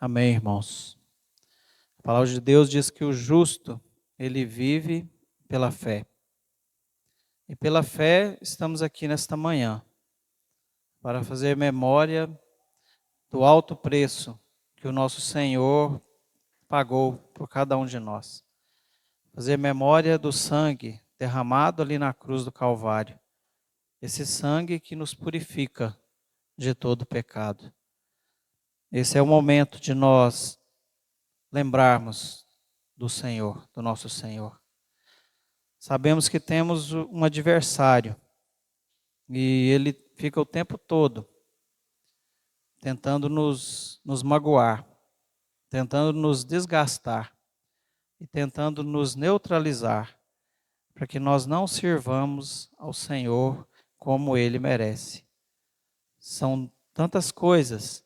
Amém, irmãos. A palavra de Deus diz que o justo, ele vive pela fé. E pela fé estamos aqui nesta manhã para fazer memória do alto preço que o nosso Senhor pagou por cada um de nós. Fazer memória do sangue derramado ali na cruz do Calvário. Esse sangue que nos purifica de todo pecado. Esse é o momento de nós lembrarmos do Senhor, do nosso Senhor. Sabemos que temos um adversário e ele fica o tempo todo tentando nos magoar, tentando nos desgastar e tentando nos neutralizar para que nós não sirvamos ao Senhor como Ele merece. São tantas coisas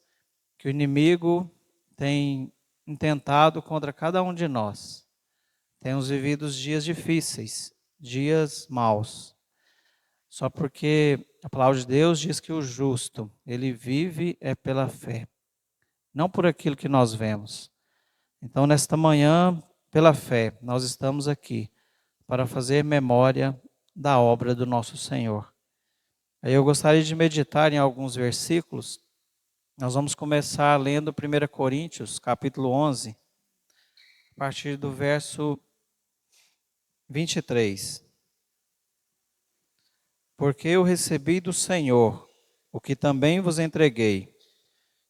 que o inimigo tem intentado contra cada um de nós. Temos vivido dias difíceis, dias maus. Só porque a palavra de Deus diz que o justo, ele vive pela fé, não por aquilo que nós vemos. Então, nesta manhã, pela fé, nós estamos aqui para fazer memória da obra do nosso Senhor. Aí eu gostaria de meditar em alguns versículos. Nós vamos começar lendo 1 Coríntios, capítulo 11, a partir do verso 23. Porque eu recebi do Senhor o que também vos entreguei,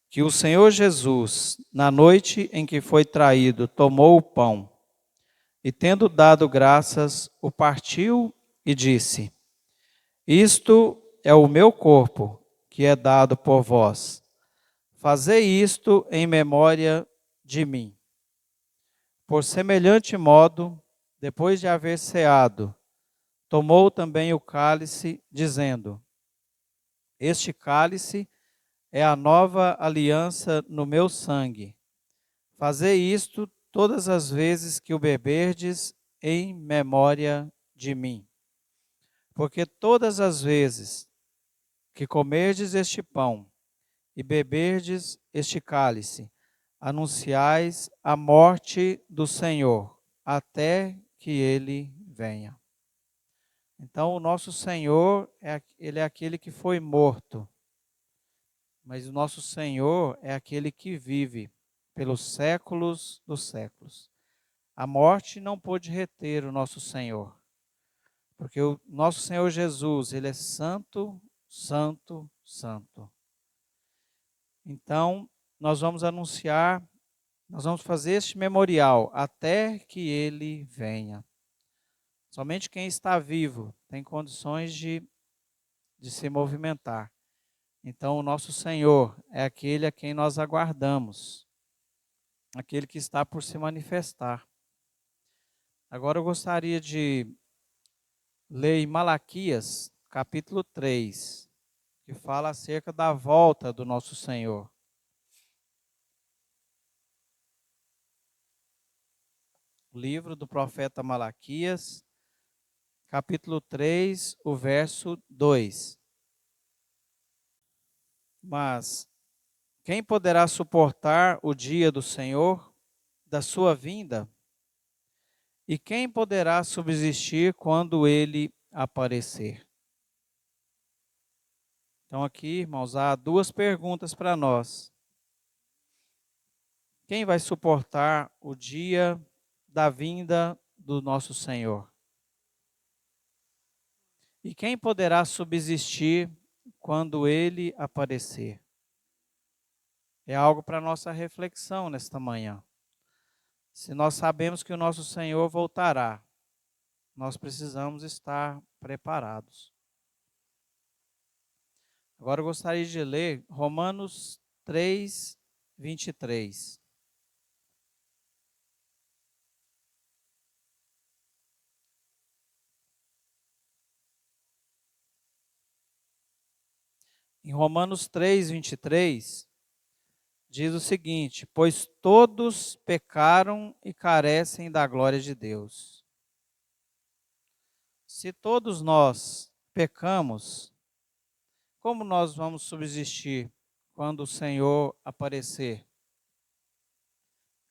que o Senhor Jesus, na noite em que foi traído, tomou o pão, e tendo dado graças, o partiu e disse: Isto é o meu corpo, que é dado por vós. Fazei isto em memória de mim. Por semelhante modo, depois de haver ceado, tomou também o cálice, dizendo: Este cálice é a nova aliança no meu sangue. Fazei isto todas as vezes que o beberdes em memória de mim. Porque todas as vezes que comerdes este pão e beberdes este cálice, anunciais a morte do Senhor, até que ele venha. Então, o nosso Senhor, ele é aquele que foi morto, mas o nosso Senhor é aquele que vive pelos séculos dos séculos. A morte não pôde reter o nosso Senhor, porque o nosso Senhor Jesus, ele é santo, santo, santo. Então, nós vamos anunciar, nós vamos fazer este memorial até que ele venha. Somente quem está vivo tem condições de se movimentar. Então, o nosso Senhor é aquele a quem nós aguardamos, aquele que está por se manifestar. Agora eu gostaria de ler em Malaquias, capítulo 3, que fala acerca da volta do nosso Senhor. Livro do profeta Malaquias, capítulo 3, o verso 2. Mas quem poderá suportar o dia do Senhor, da sua vinda? E quem poderá subsistir quando ele aparecer? Então aqui, irmãos, há duas perguntas para nós. Quem vai suportar o dia da vinda do nosso Senhor? E quem poderá subsistir quando ele aparecer? É algo para nossa reflexão nesta manhã. Se nós sabemos que o nosso Senhor voltará, nós precisamos estar preparados. Agora eu gostaria de ler Romanos 3, 23. Em Romanos 3, 23, diz o seguinte: Pois todos pecaram e carecem da glória de Deus. Se todos nós pecamos, como nós vamos subsistir quando o Senhor aparecer?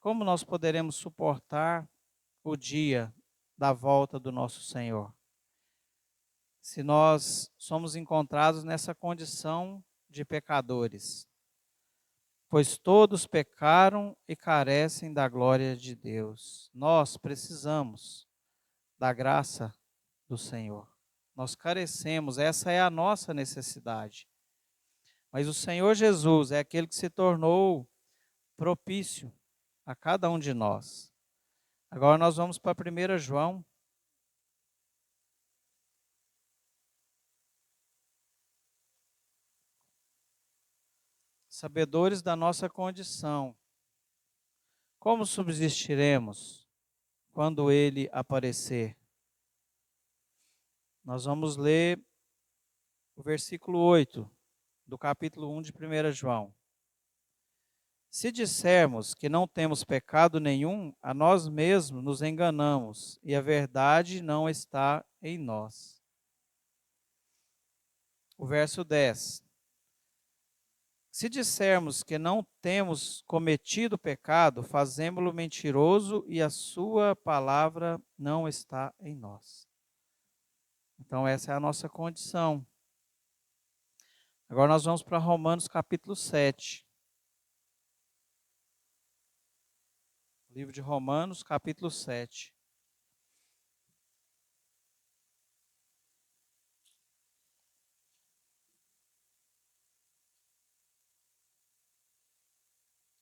como nós poderemos suportar o dia da volta do nosso Senhor? Se nós somos encontrados nessa condição de pecadores, pois todos pecaram e carecem da glória de Deus. Nós precisamos da graça do Senhor. Nós carecemos, essa é a nossa necessidade. Mas o Senhor Jesus é aquele que se tornou propício a cada um de nós. Agora nós vamos para 1 João. Sabedores da nossa condição, como subsistiremos quando ele aparecer? Nós vamos ler o versículo 8 do capítulo 1 de 1 João. Se dissermos que não temos pecado nenhum, a nós mesmos nos enganamos e a verdade não está em nós. O verso 10. Se dissermos que não temos cometido pecado, fazemo-lo mentiroso e a sua palavra não está em nós. Então essa é a nossa condição. Agora nós vamos para Romanos capítulo 7. Livro de Romanos capítulo 7.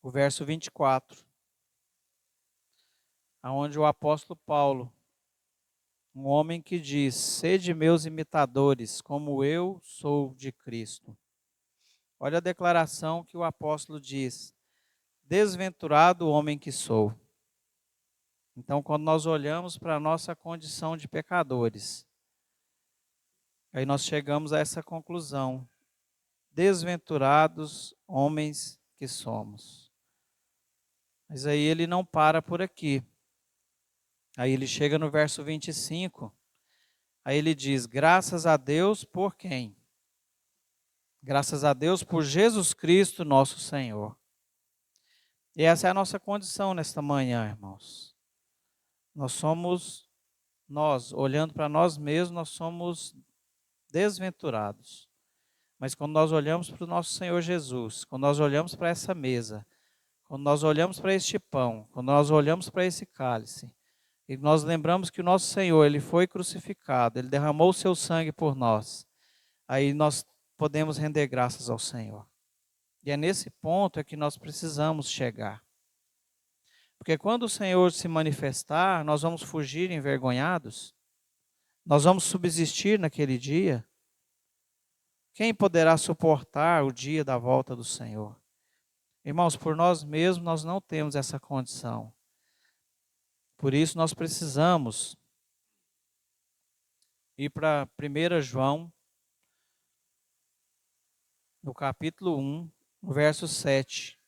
O verso 24. Onde o apóstolo Paulo, um homem que diz: sede meus imitadores, como eu sou de Cristo. Olha a declaração que o apóstolo diz: desventurado homem que sou. Então, quando nós olhamos para a nossa condição de pecadores, aí nós chegamos a essa conclusão: desventurados homens que somos. Mas aí ele não para por aqui. Aí ele chega no verso 25, aí ele diz: graças a Deus por quem? Graças a Deus por Jesus Cristo, nosso Senhor. E essa é a nossa condição nesta manhã, irmãos. Nós, olhando para nós mesmos, nós somos desventurados. Mas quando nós olhamos para o nosso Senhor Jesus, quando nós olhamos para essa mesa, quando nós olhamos para este pão, quando nós olhamos para esse cálice, e nós lembramos que o nosso Senhor, Ele foi crucificado, Ele derramou o seu sangue por nós, aí nós podemos render graças ao Senhor. E é nesse ponto que nós precisamos chegar. Porque quando o Senhor se manifestar, nós vamos fugir envergonhados, nós vamos subsistir naquele dia. Quem poderá suportar o dia da volta do Senhor? Irmãos, por nós mesmos nós não temos essa condição. Por isso nós precisamos ir para 1 João, no capítulo 1, no verso 7.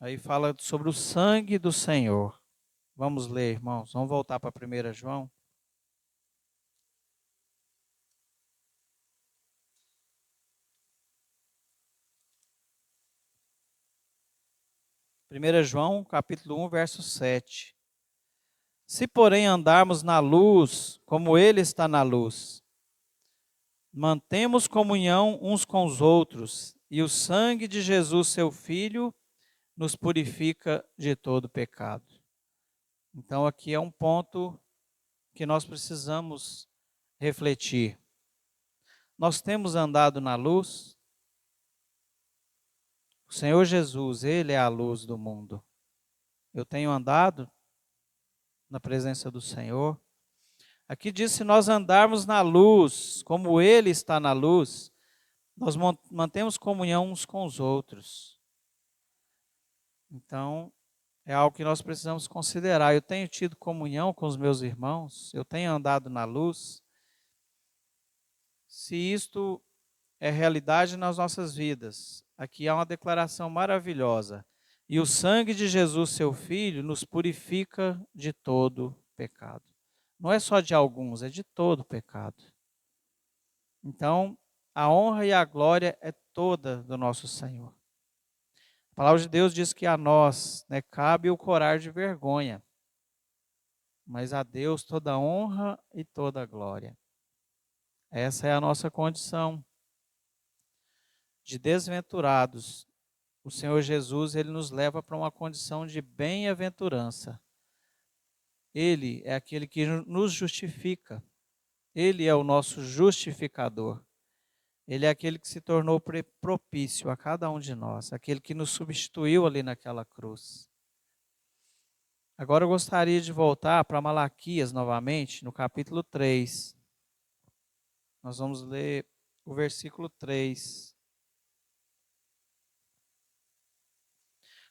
Aí fala sobre o sangue do Senhor. Vamos ler, irmãos. Vamos voltar para 1 João. 1 João, capítulo 1, verso 7. Se, porém, andarmos na luz, como Ele está na luz, mantemos comunhão uns com os outros, e o sangue de Jesus, seu Filho, nos purifica de todo pecado. Então, aqui é um ponto que nós precisamos refletir. Nós temos andado na luz. O Senhor Jesus, Ele é a luz do mundo. Eu tenho andado na presença do Senhor. Aqui diz: se nós andarmos na luz, como Ele está na luz, nós mantemos comunhão uns com os outros. Então, é algo que nós precisamos considerar. Eu tenho tido comunhão com os meus irmãos, eu tenho andado na luz. Se isto é realidade nas nossas vidas, aqui há uma declaração maravilhosa. E o sangue de Jesus, seu Filho, nos purifica de todo pecado. Não é só de alguns, é de todo pecado. Então, a honra e a glória é toda do nosso Senhor. A palavra de Deus diz que a nós, né, cabe o corar de vergonha, mas a Deus toda a honra e toda a glória. Essa é a nossa condição de desventurados. O Senhor Jesus, ele nos leva para uma condição de bem-aventurança. Ele é aquele que nos justifica. Ele é o nosso justificador. Ele é aquele que se tornou propício a cada um de nós, aquele que nos substituiu ali naquela cruz. Agora eu gostaria de voltar para Malaquias novamente, no capítulo 3. Nós vamos ler o versículo 3.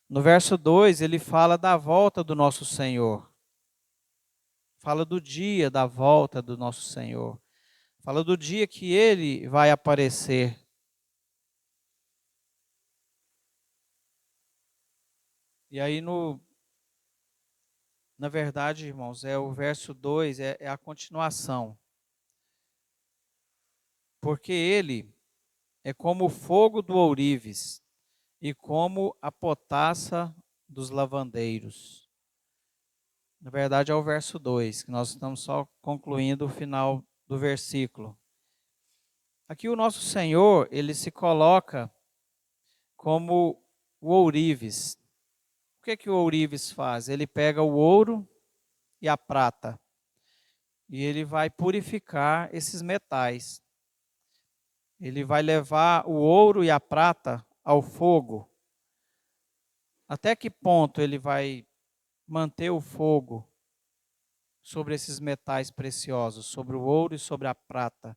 No verso 2, ele fala da volta do nosso Senhor. Fala do dia da volta do nosso Senhor. Fala do dia que ele vai aparecer. E aí, na verdade, irmãos, o verso 2 é a continuação. Porque ele é como o fogo do ourives e como a potassa dos lavandeiros. Na verdade, é o verso 2, que nós estamos só concluindo o final do versículo. Aqui o nosso Senhor, ele se coloca como o ourives. O que o ourives faz? Ele pega o ouro e a prata e ele vai purificar esses metais. Ele vai levar o ouro e a prata ao fogo. Até que ponto ele vai manter o fogo sobre esses metais preciosos, sobre o ouro e sobre a prata?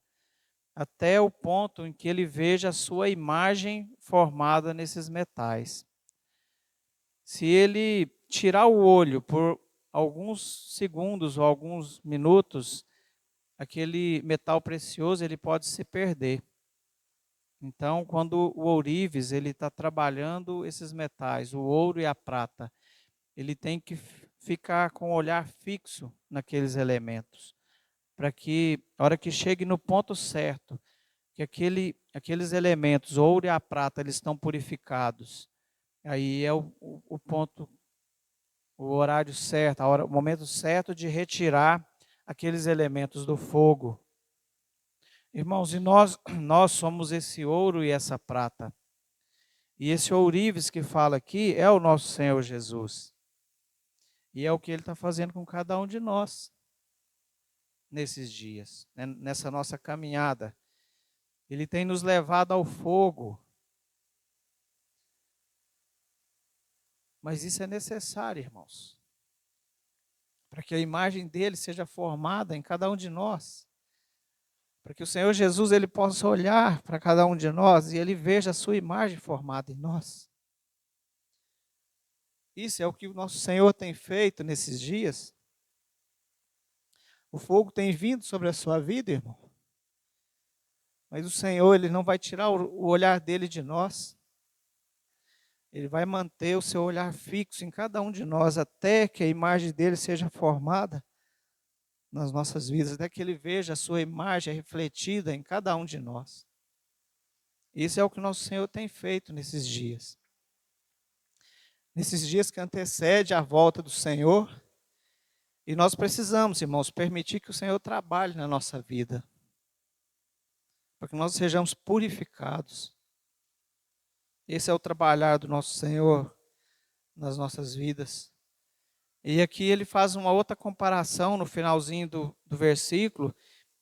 Até o ponto em que ele veja a sua imagem formada nesses metais. Se ele tirar o olho por alguns segundos ou alguns minutos, aquele metal precioso ele pode se perder. Então, quando o ourives ele está trabalhando esses metais, o ouro e a prata, ele tem que ficar com o olhar fixo naqueles elementos, para que, a hora que chegue no ponto certo, que aqueles elementos, o ouro e a prata, eles estão purificados. Aí é o ponto, o horário certo, o momento certo de retirar aqueles elementos do fogo. Irmãos, e nós somos esse ouro e essa prata. E esse ourives que fala aqui é o nosso Senhor Jesus. E é o que Ele está fazendo com cada um de nós nesses dias, né? Nessa nossa caminhada. Ele tem nos levado ao fogo. Mas isso é necessário, irmãos, para que a imagem dele seja formada em cada um de nós. Para que o Senhor Jesus ele possa olhar para cada um de nós e ele veja a sua imagem formada em nós. Isso é o que o nosso Senhor tem feito nesses dias. O fogo tem vindo sobre a sua vida, irmão. Mas o Senhor, ele não vai tirar o olhar dele de nós. Ele vai manter o seu olhar fixo em cada um de nós até que a imagem dele seja formada nas nossas vidas, até que ele veja a sua imagem refletida em cada um de nós. Isso é o que o nosso Senhor tem feito nesses dias. Nesses dias que antecede a volta do Senhor, e nós precisamos, irmãos, permitir que o Senhor trabalhe na nossa vida, para que nós sejamos purificados. Esse é o trabalhar do nosso Senhor nas nossas vidas. E aqui ele faz uma outra comparação no finalzinho do versículo.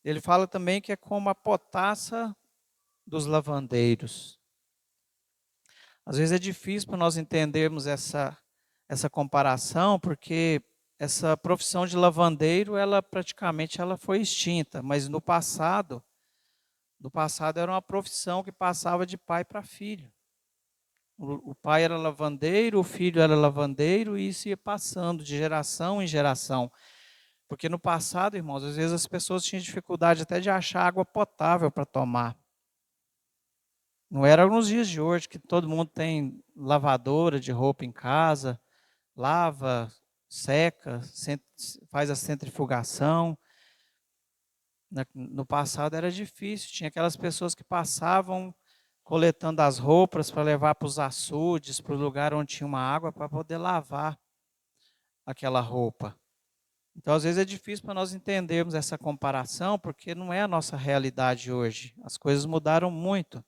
Ele fala também que é como a potassa dos lavandeiros. Às vezes é difícil para nós entendermos essa comparação, porque essa profissão de lavandeiro, ela praticamente foi extinta, mas no passado era uma profissão que passava de pai para filho. O pai era lavandeiro, o filho era lavandeiro, e isso ia passando de geração em geração. Porque no passado, irmãos, às vezes as pessoas tinham dificuldade até de achar água potável para tomar. Não era nos dias de hoje que todo mundo tem lavadora de roupa em casa, lava, seca, faz a centrifugação. No passado era difícil, tinha aquelas pessoas que passavam coletando as roupas para levar para os açudes, para o lugar onde tinha uma água, para poder lavar aquela roupa. Então, às vezes é difícil para nós entendermos essa comparação, porque não é a nossa realidade hoje. As coisas mudaram muito.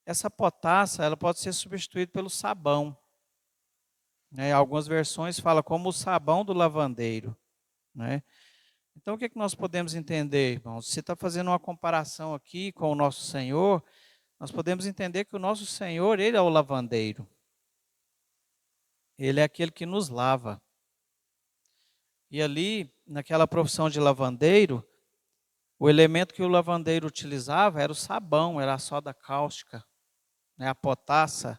Essa potassa, ela pode ser substituída pelo sabão. Né? Algumas versões falam como o sabão do lavandeiro. Né? Então, o que, é que nós podemos entender, irmãos? Se está fazendo uma comparação aqui com o nosso Senhor, nós podemos entender que o nosso Senhor, Ele é o lavandeiro. Ele é aquele que nos lava. E ali, naquela profissão de lavandeiro, o elemento que o lavandeiro utilizava era o sabão, era a soda cáustica, né, a potassa.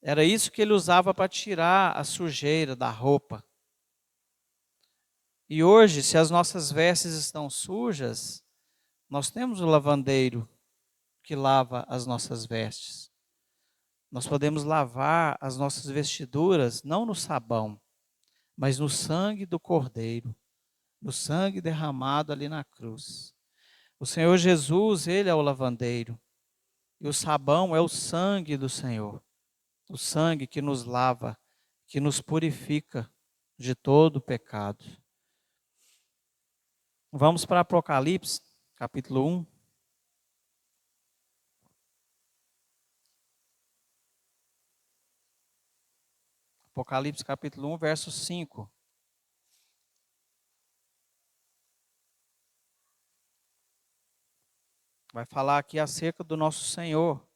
Era isso que ele usava para tirar a sujeira da roupa. E hoje, se as nossas vestes estão sujas, nós temos o lavandeiro que lava as nossas vestes. Nós podemos lavar as nossas vestiduras não no sabão, mas no sangue do Cordeiro, no sangue derramado ali na cruz. O Senhor Jesus, Ele é o lavandeiro. E o sabão é o sangue do Senhor. O sangue que nos lava, que nos purifica de todo o pecado. Vamos para Apocalipse, capítulo 1. Apocalipse, capítulo 1, verso 5. Vai falar aqui acerca do nosso Senhor.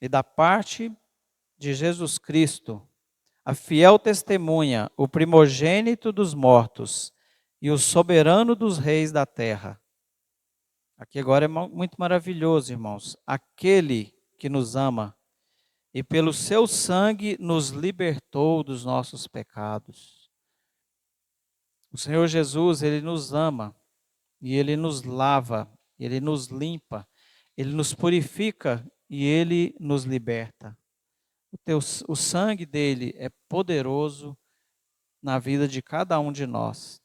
E da parte de Jesus Cristo, a fiel testemunha, o primogênito dos mortos e o soberano dos reis da terra. Aqui agora é muito maravilhoso, irmãos. Aquele que nos ama e pelo seu sangue nos libertou dos nossos pecados. O Senhor Jesus, Ele nos ama e Ele nos lava, Ele nos limpa, Ele nos purifica e Ele nos liberta. O sangue dele é poderoso na vida de cada um de nós.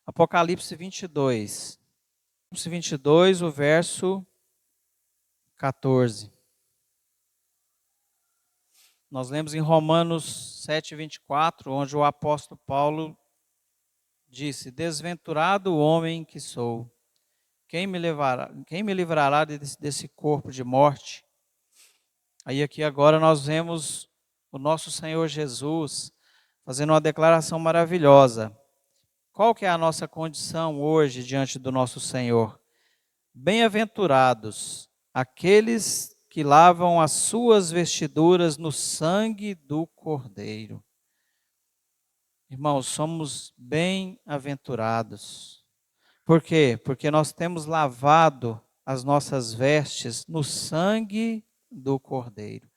Apocalipse 22. Apocalipse 22, o verso 14. Nós lemos em Romanos 7, 24, onde o apóstolo Paulo disse: desventurado o homem que sou, quem me livrará desse corpo de morte? Aí aqui agora nós vemos o nosso Senhor Jesus fazendo uma declaração maravilhosa. Qual que é a nossa condição hoje diante do nosso Senhor? Bem-aventurados aqueles que lavam as suas vestiduras no sangue do Cordeiro. Irmãos, somos bem-aventurados. Por quê? Porque nós temos lavado as nossas vestes no sangue do Cordeiro.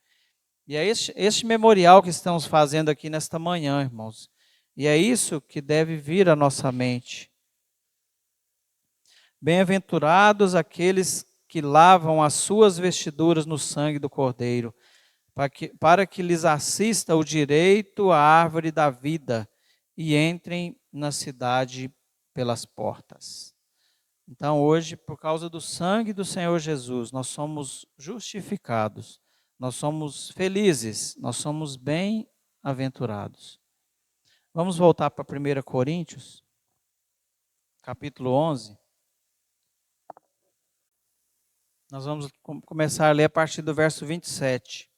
E é este memorial que estamos fazendo aqui nesta manhã, irmãos. E é isso que deve vir à nossa mente. Bem-aventurados aqueles que lavam as suas vestiduras no sangue do Cordeiro, para que lhes assista o direito à árvore da vida e entrem na cidade pelas portas. Então, hoje, por causa do sangue do Senhor Jesus, nós somos justificados, nós somos felizes, nós somos bem-aventurados. Vamos voltar para 1 Coríntios, capítulo 11. Nós vamos começar a ler a partir do verso 27.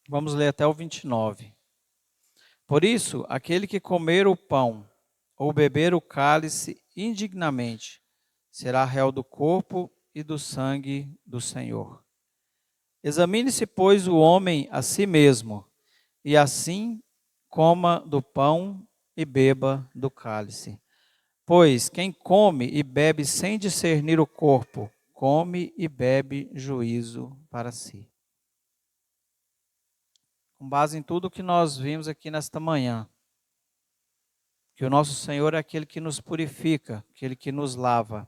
Vamos ler até o 29. Por isso, aquele que comer o pão ou beber o cálice indignamente será réu do corpo e do sangue do Senhor. Examine-se, pois, o homem a si mesmo, e assim coma do pão e beba do cálice. Pois quem come e bebe sem discernir o corpo, come e bebe juízo para si. Com base em tudo que nós vimos aqui nesta manhã, que o nosso Senhor é aquele que nos purifica, aquele que nos lava.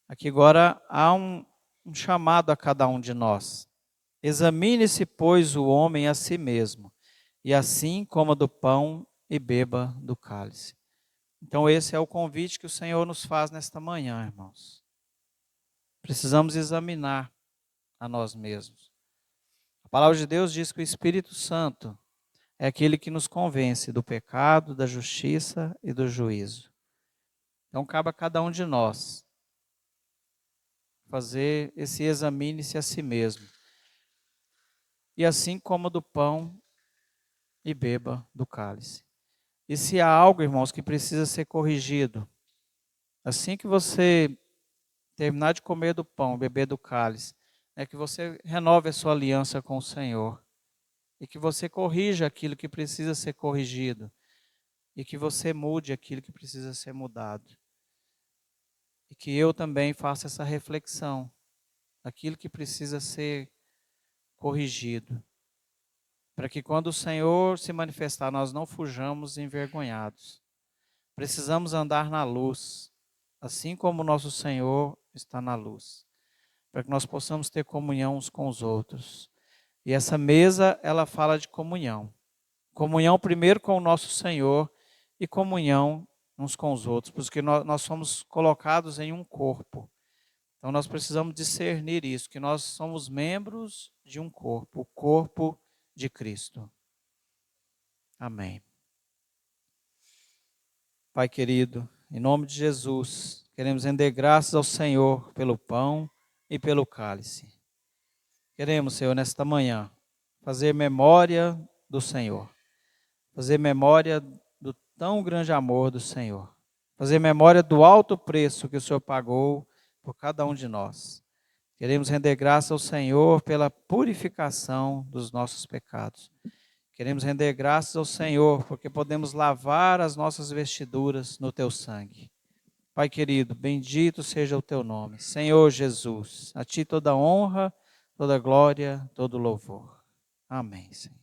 Aqui agora há um chamado a cada um de nós. Examine-se, pois, o homem a si mesmo, e assim coma do pão e beba do cálice. Então esse é o convite que o Senhor nos faz nesta manhã, irmãos. Precisamos examinar a nós mesmos. A palavra de Deus diz que o Espírito Santo é aquele que nos convence do pecado, da justiça e do juízo. Então cabe a cada um de nós fazer esse examine-se a si mesmo. E assim coma do pão e beba do cálice. E se há algo, irmãos, que precisa ser corrigido, assim que você terminar de comer do pão, beber do cálice, é que você renove a sua aliança com o Senhor. E que você corrija aquilo que precisa ser corrigido. E que você mude aquilo que precisa ser mudado. E que eu também faça essa reflexão. Aquilo que precisa ser corrigido. Para que quando o Senhor se manifestar, nós não fujamos envergonhados. Precisamos andar na luz, assim como o nosso Senhor está na luz. Para que nós possamos ter comunhão uns com os outros. E essa mesa, ela fala de comunhão. Comunhão primeiro com o nosso Senhor e comunhão uns com os outros, porque nós somos colocados em um corpo. Então nós precisamos discernir isso, que nós somos membros de um corpo, o corpo de Cristo. Amém. Pai querido, em nome de Jesus, queremos render graças ao Senhor pelo pão e pelo cálice. Queremos, Senhor, nesta manhã, fazer memória do Senhor. Fazer memória do tão grande amor do Senhor. Fazer memória do alto preço que o Senhor pagou por cada um de nós. Queremos render graça ao Senhor pela purificação dos nossos pecados. Queremos render graças ao Senhor porque podemos lavar as nossas vestiduras no teu sangue. Pai querido, bendito seja o teu nome. Senhor Jesus, a ti toda honra, toda glória, todo louvor. Amém, Senhor.